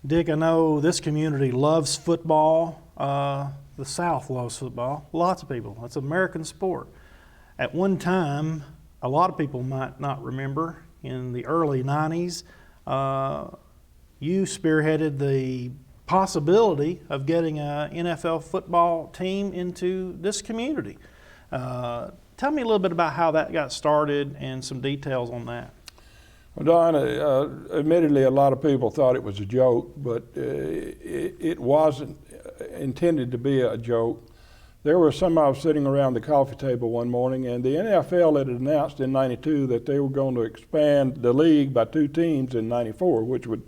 Dick, I know this community loves football. The South loves football. Lots of people. It's an American sport. At one time, a lot of people might not remember, in the early 90s, you spearheaded the possibility of getting an NFL football team into this community. Tell me a little bit about how that got started and some details on that. Well, Don, admittedly, a lot of people thought it was a joke, but it wasn't intended to be a joke. There were some of us sitting around the coffee table one morning, and the NFL had announced in '92 that they were going to expand the league by 2 teams in '94, which would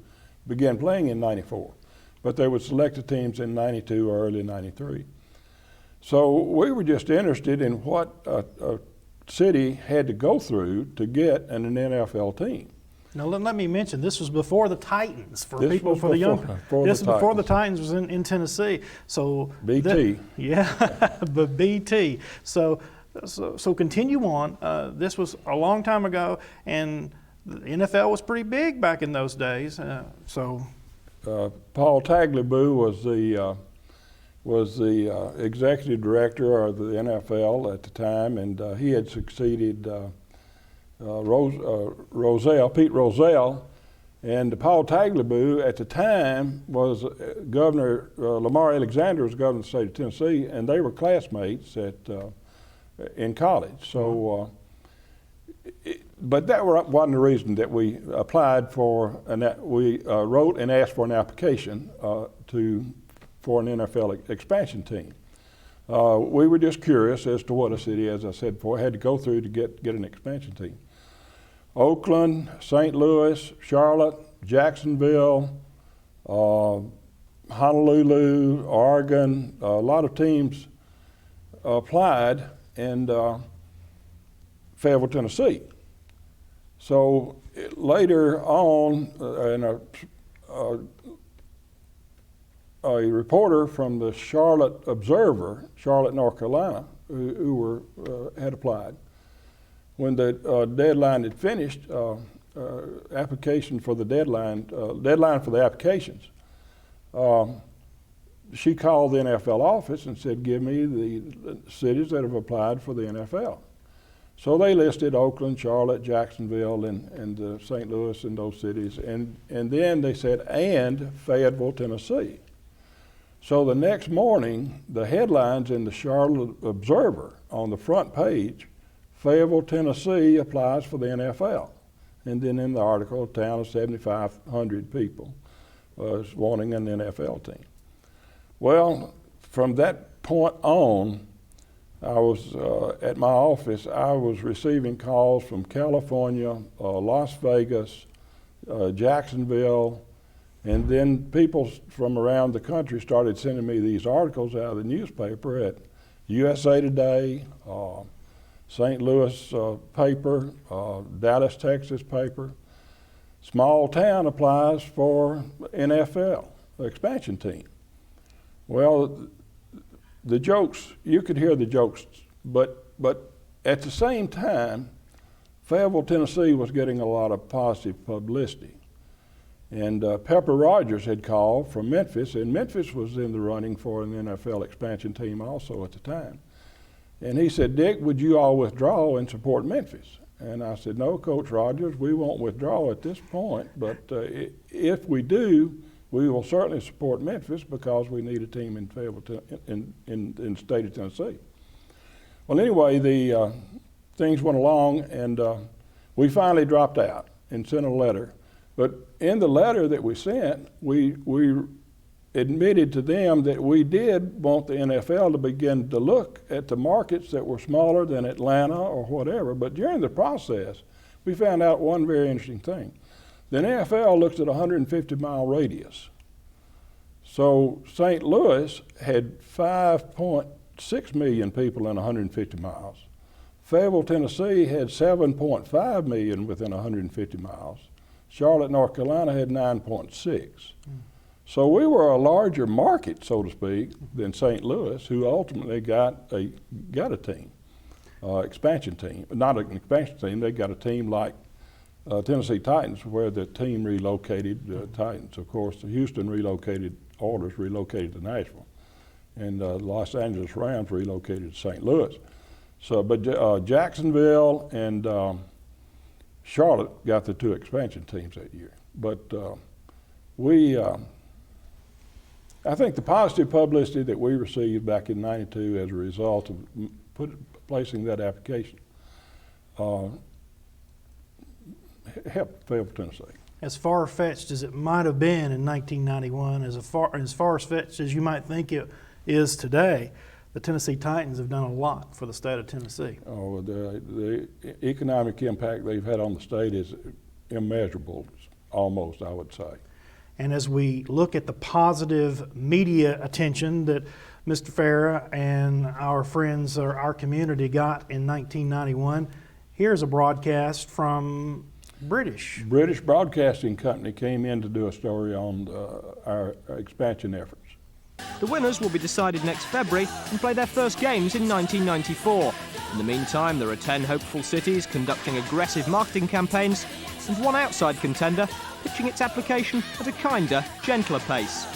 begin playing in '94. But they would select the teams in '92 or early '93. So we were just interested in what a city had to go through to get an NFL team. Now let me mention, this was before the Titans, for This people, was for the young. before This the was before the Titans. Titans was in Tennessee. So BT. yeah, but BT. So continue on. This was a long time ago, and the NFL was pretty big back in those days. Paul Tagliabue was the executive director of the NFL at the time, and he had succeeded Pete Rozelle, and Paul Tagliabue at the time was Governor, Lamar Alexander was governor of the state of Tennessee, and they were classmates in college. So, but that wasn't the reason that we applied for, and that we wrote and asked for an application for an NFL expansion team. We were just curious as to what a city, as I said before, had to go through to get an expansion team. Oakland, St. Louis, Charlotte, Jacksonville, Honolulu, Oregon, a lot of teams applied, and Fayetteville, Tennessee. So later on, a reporter from the Charlotte Observer, Charlotte, North Carolina, who had applied. When the deadline had finished, application for the deadline for the applications, she called the NFL office and said, "Give me the cities that have applied for the NFL." So they listed Oakland, Charlotte, Jacksonville, and St. Louis, and those cities, and then they said, "and Fayetteville, Tennessee." So the next morning, the headlines in the Charlotte Observer on the front page, "Fayetteville, Tennessee applies for the NFL." And then in the article, a town of 7,500 people was wanting an NFL team. Well, from that point on, I was at my office, I was receiving calls from California, Las Vegas, Jacksonville, and then people from around the country started sending me these articles out of the newspaper at USA Today, St. Louis paper, Dallas, Texas paper. Small town applies for NFL expansion team. Well, the jokes, you could hear the jokes, but at the same time, Fayetteville, Tennessee was getting a lot of positive publicity. And Pepper Rogers had called from Memphis, and Memphis was in the running for an NFL expansion team also at the time. And he said, "Dick, would you all withdraw and support Memphis?" And I said, "No, Coach Rogers, we won't withdraw at this point, but if we do, we will certainly support Memphis because we need a team in Fayetteville, in the state of Tennessee." Well, anyway, the things went along, and we finally dropped out and sent a letter. But in the letter that we sent, we admitted to them that we did want the NFL to begin to look at the markets that were smaller than Atlanta or whatever. But during the process, we found out one very interesting thing. The NFL looks at a 150-mile radius. So St. Louis had 5.6 million people in 150 miles. Fayetteville, Tennessee had 7.5 million within 150 miles. Charlotte, North Carolina had 9.6. So we were a larger market, so to speak, than St. Louis, who ultimately got a team, expansion team. Not an expansion team, they got a team like Tennessee Titans, where the team relocated. Titans, of course, the Houston relocated, Oilers relocated to Nashville, and Los Angeles Rams relocated to St. Louis. So, but Jacksonville and Charlotte got the 2 expansion teams that year. But I think the positive publicity that we received back in '92 as a result of placing that application helped Fayetteville, Tennessee. As far-fetched as it might have been in 1991, as far-fetched as you might think it is today, the Tennessee Titans have done a lot for the state of Tennessee. Oh, the economic impact they've had on the state is immeasurable, almost, I would say. And as we look at the positive media attention that Mr. Farrar and our friends or our community got in 1991, here's a broadcast from British Broadcasting Company came in to do a story on our expansion efforts. The winners will be decided next February and play their first games in 1994. In the meantime, there are 10 hopeful cities conducting aggressive marketing campaigns and one outside contender pitching its application at a kinder, gentler pace.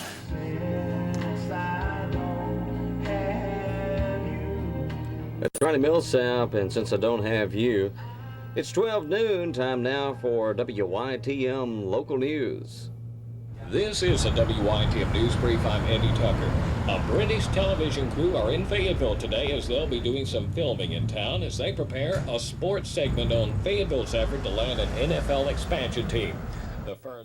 It's Ronnie Millsap, and since I don't have you, it's 12 noon, time now for WYTM Local News. This is a WYTM News Brief. I'm Andy Tucker. A British television crew are in Fayetteville today as they'll be doing some filming in town as they prepare a sports segment on Fayetteville's effort to land an NFL expansion team.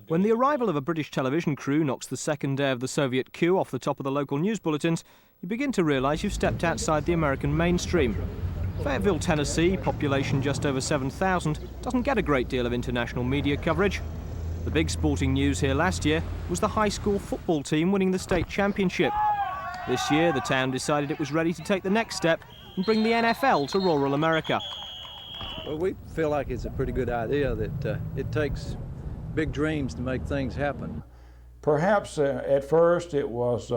When the arrival of a British television crew knocks the second day of the Soviet coup off the top of the local news bulletins, you begin to realise you've stepped outside the American mainstream. Fayetteville, Tennessee, population just over 7,000, doesn't get a great deal of international media coverage. The big sporting news here last year was the high school football team winning the state championship. This year, the town decided it was ready to take the next step and bring the NFL to rural America. Well, we feel like it's a pretty good idea that it takes big dreams to make things happen. Perhaps at first it was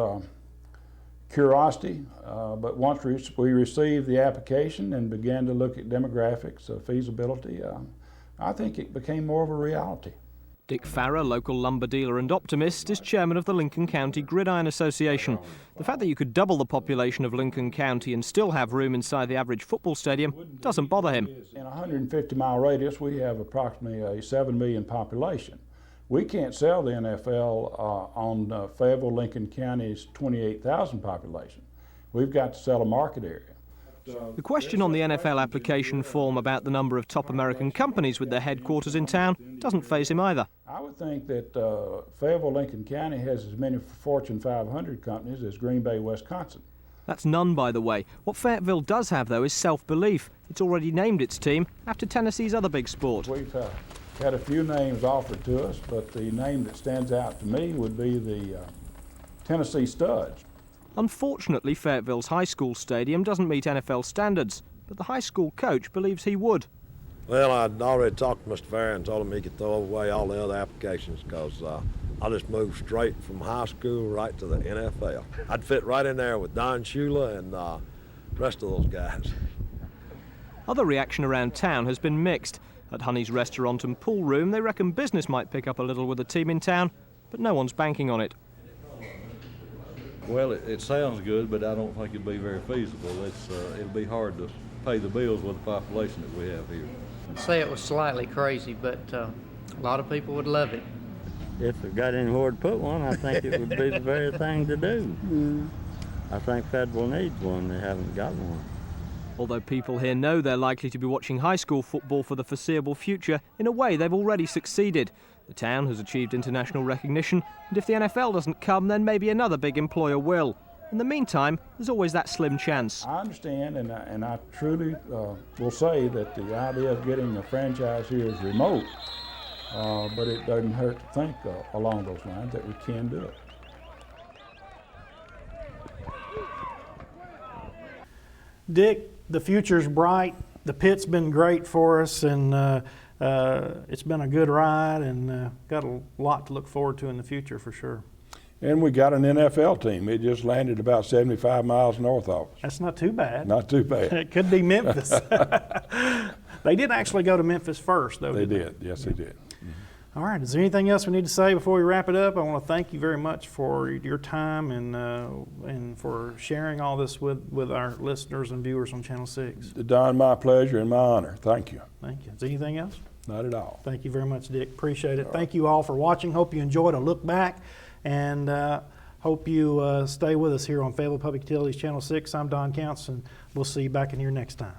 curiosity, but once we received the application and began to look at demographics, feasibility, I think it became more of a reality. Dick Farrar, local lumber dealer and optimist, is chairman of the Lincoln County Gridiron Association. The fact that you could double the population of Lincoln County and still have room inside the average football stadium doesn't bother him. In a 150-mile radius, we have approximately a 7 million population. We can't sell the NFL on Fayetteville, Lincoln County's 28,000 population. We've got to sell a market area. The question on the NFL application form about the number of top American companies with their headquarters in town doesn't faze him either. I would think that Fayetteville, Lincoln County has as many Fortune 500 companies as Green Bay, Wisconsin. That's none, by the way. What Fayetteville does have, though, is self-belief. It's already named its team after Tennessee's other big sport. We've had a few names offered to us, but the name that stands out to me would be the Tennessee Studs. Unfortunately, Fayetteville's high school stadium doesn't meet NFL standards, but the high school coach believes he would. Well, I'd already talked to Mr. Farrar and told him he could throw away all the other applications because I just moved straight from high school right to the NFL. I'd fit right in there with Don Shula and the rest of those guys. Other reaction around town has been mixed. At Honey's restaurant and pool room, they reckon business might pick up a little with the team in town, but no one's banking on it. Well, it sounds good, but I don't think it'd be very feasible. It'll be hard to pay the bills with the population that we have here. I'd say it was slightly crazy, but a lot of people would love it. If it got anywhere to put one, I think it would be the very thing to do. I think Fayetteville needs one. They haven't got one. Although people here know they're likely to be watching high school football for the foreseeable future, in a way they've already succeeded. The town has achieved international recognition, and if the NFL doesn't come, then maybe another big employer will. In the meantime, there's always that slim chance. I understand, and I truly will say that the idea of getting a franchise here is remote, but it doesn't hurt to think along those lines that we can do it. Dick, the future's bright. The pit's been great for us, and it's been a good ride, and got a lot to look forward to in the future for sure. And we got an NFL team. It just landed about 75 miles north of us. That's not too bad. Not too bad. It could be Memphis. They did actually go to Memphis first, though. They didn't did. Yes, they did. All right. Is there anything else we need to say before we wrap it up? I want to thank you very much for your time and for sharing all this with our listeners and viewers on Channel 6. Don, my pleasure and my honor. Thank you. Thank you. Is there anything else? Not at all. Thank you very much, Dick. Appreciate it. Thank you all for watching. Hope you enjoyed a look back, and hope you stay with us here on Fayetteville Public Utilities Channel 6. I'm Don Counts, and we'll see you back in here next time.